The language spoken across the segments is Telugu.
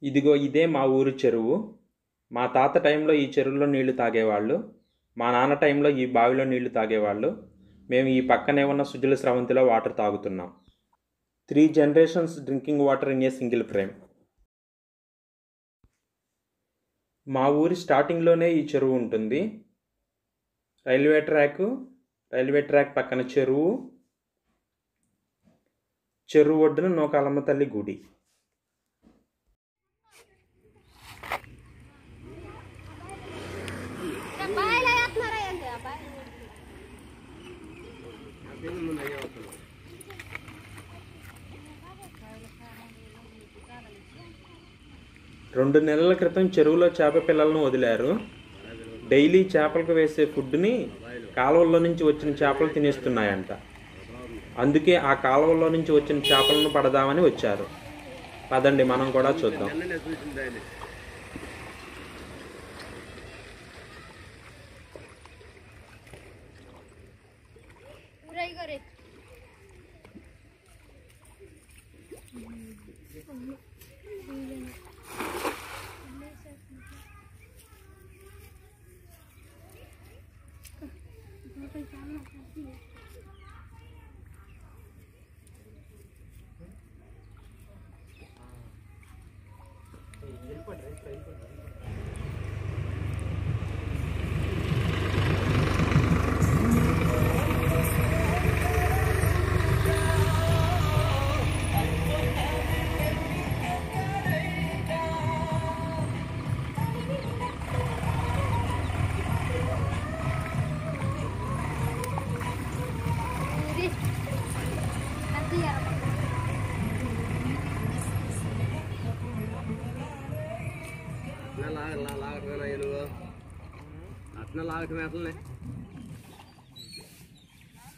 ఇదిగో ఇదే మా ఊరు చెరువు. మా తాత టైంలో ఈ చెరువులో నీళ్లు తాగేవాళ్ళు. మా నాన్న టైంలో ఈ బావిలో నీళ్లు తాగేవాళ్ళు. మేము ఈ పక్కనే ఉన్న సుజల స్రవంతిలో వాటర్ తాగుతున్నాం. 3 generations drinking water in a single frame. మా ఊరి స్టార్టింగ్లోనే ఈ చెరువు ఉంటుంది. రైల్వే ట్రాక్ పక్కన చెరువు ఒడ్డున నూకాలమ్మ తల్లి గుడి. రెండు నెలల క్రితం చెరువులో చేప పిల్లలను వదిలారు. డైలీ చేపలకు వేసే ఫుడ్ని కాలువల్లో నుంచి వచ్చిన చేపలు తినేస్తున్నాయంట. అందుకే ఆ కాలువల్లో నుంచి వచ్చిన చేపలను పడదామని వచ్చారు. పదండి మనం కూడా చూద్దాం.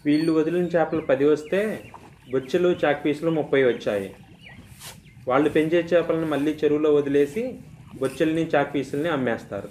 వీళ్ళు వదిలిన చేపలు 10 వస్తే బొచ్చెలు చాక్ పీసులు 30 వచ్చాయి. వాళ్ళు పెంచే చేపలను మళ్ళీ చెరువులో వదిలేసి బొచ్చెల్ని చాక్ పీసుల్ని అమ్మేస్తారు.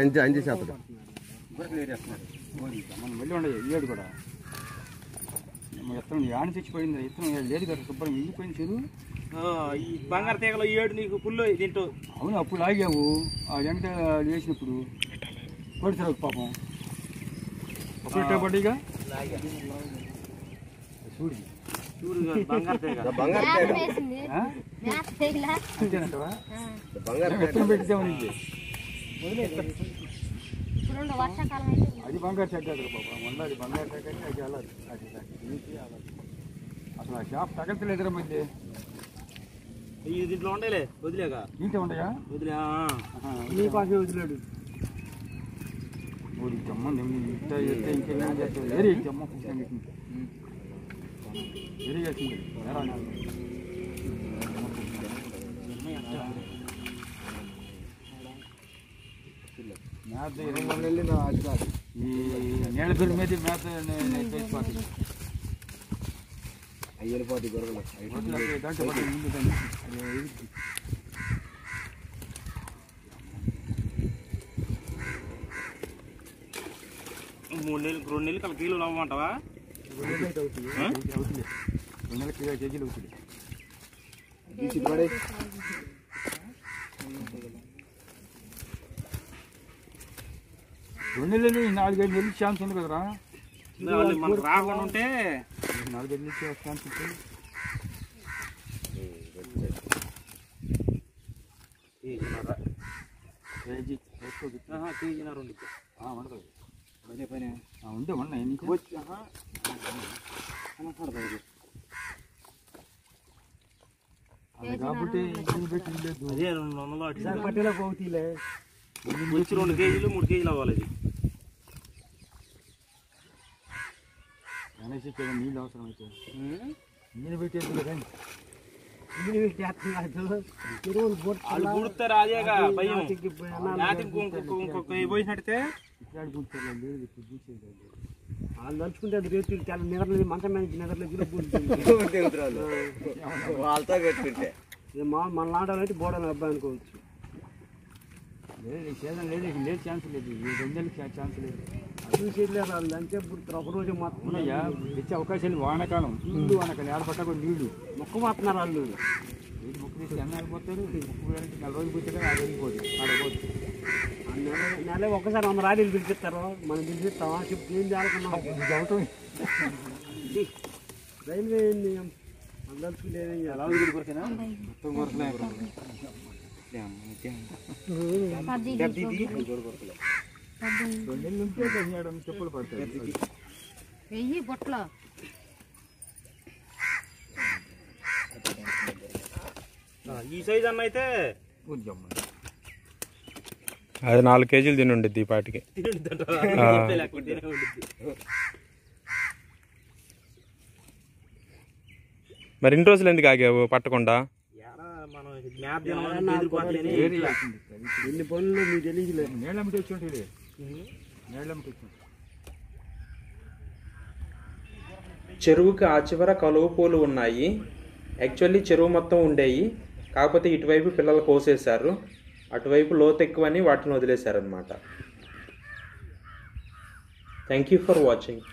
అంతే చేపలు మళ్ళీ ఉండదు. ఇయ్యాడు కూడా ఎత్తం యాడ తెచ్చిపోయింది. ఎత్తం లేదు కదా, శుభ్రం వెళ్ళిపోయింది చెరువు. ఈ బంగారు తీగలో 7 నీకు పుల్లు తింటూ. అవును, అప్పుడు లాగావు. ఆ వెంకట వేసినప్పుడు కొడుతారు పాపం. అప్పుడు పడిగా చూడు బంగారు తీగ పెట్టింది. అది బంగారు చెక్క పాపం ఉండాలి. బంగారు చెక్క అంటే అది వెళ్ళాలి. అసలు ఆ షాప్ తగలతలేదురా మధ్య. దీంట్లో ఉండలే వదిలేక ఇంటే ఉండయా వదిలే నీ పాకే వదిలేడు. ఊరి చెమ్మ ఇంకేమైనా చేస్తావు. వేరే చెమ్మ వేరే చేసింది. మేత ఈ నేల పేరు మీద మేత వేసిపోతుంది. అయ్యలిపోతే గొర్రెలు 2 నెలలు కల కిలోలు అవ్వమంటావా? 2 నెలలు అయితే అవుతుంది. అవుతుంది 2 నెలలు కేజీలు అవుతుంది. తీసి పడే 2 నెలలు 4-5 నెలలు ఛాన్స్ ఉంది కదరా. మనకు రాకుండా ఉంటే 4-5 నెలలు ఛాన్స్ ఉంటుంది. కేజీ కేజీన్నర ఉంటుంది. పైన ఉంటే మొన్న ఎన్ని వచ్చి కాబట్టి పెట్టలేదు. అదే 200 అటు పట్టేలా పోతీలే వచ్చి 2 కేజీలు 3 కేజీలు అవ్వాలి. ఇది అనేసి నీళ్ళు అవసరం అయితే నీళ్ళు పెట్టేది కానీ వాళ్ళు పూడుతారు. అదేగా భయం ఇంకొక పోసినట్టే వాళ్ళు నడుచుకుంటే అది రేపు చాలా నిద్రలేదు మంచం మీద నిద్రలేదు వాళ్ళతో పెట్టుకుంటే మన లాంటి బోడని అబ్బాయి అనుకోవచ్చు. లేదు సీజన్ లేదు, లేదు ఛాన్స్ లేదు. ఈ 2 నెలలకి ఛాన్స్ లేదు. చూసేయలేదు వాళ్ళు అంటే ఇప్పుడు ఒకరోజు మొత్తం తెచ్చే అవకాశాలు వానాకాలం నీళ్ళు వానకాలం ఏడపట్ట కూడా నీళ్లు మొక్క మాత్తున్నారు వాళ్ళు. మొక్క తీసి ఎన్న ఆడిపోతారు. మొక్క వేయాలంటే 4 రోజులు పోతే కానీ 6 రోజులు పోతుంది ఆడపోదు. నెల ఒక్కసారి 100 రాడీలు పిలిపిస్తారు. మనం పిలిపిస్తామా చెప్పి ఏం చేయాలనుకున్నాం రైల్వే అందలుచుకుంటే ఎలా కొరకేనా మొత్తం కొరకలే 2 నెలలు ఉంటే చెప్పులు పడతాయి. వెయ్యి బొట్టలు ఈ సైజ్ అన్న అయితే అది 4 కేజీలు తిని ఉండిద్ది ఈ పాటికి. మరి ఇన్ని రోజులు ఎందుకు ఆగావు పట్టకుండా? ఎన్ని పనులు మీకు తెలియలేదు. నేలమ్మటి వచ్చి ఉంటుంది. నేలమ్మటి వచ్చి చెరువుకి ఆ చివర కలువ పూలు ఉన్నాయి. యాక్చువల్లీ చెరువు మొత్తం ఉండేవి, కాకపోతే ఇటువైపు పిల్లలు కోసేశారు. అటువైపు లోతు ఎక్కువని వాటిని వదిలేశారనమాట. Thank you for watching.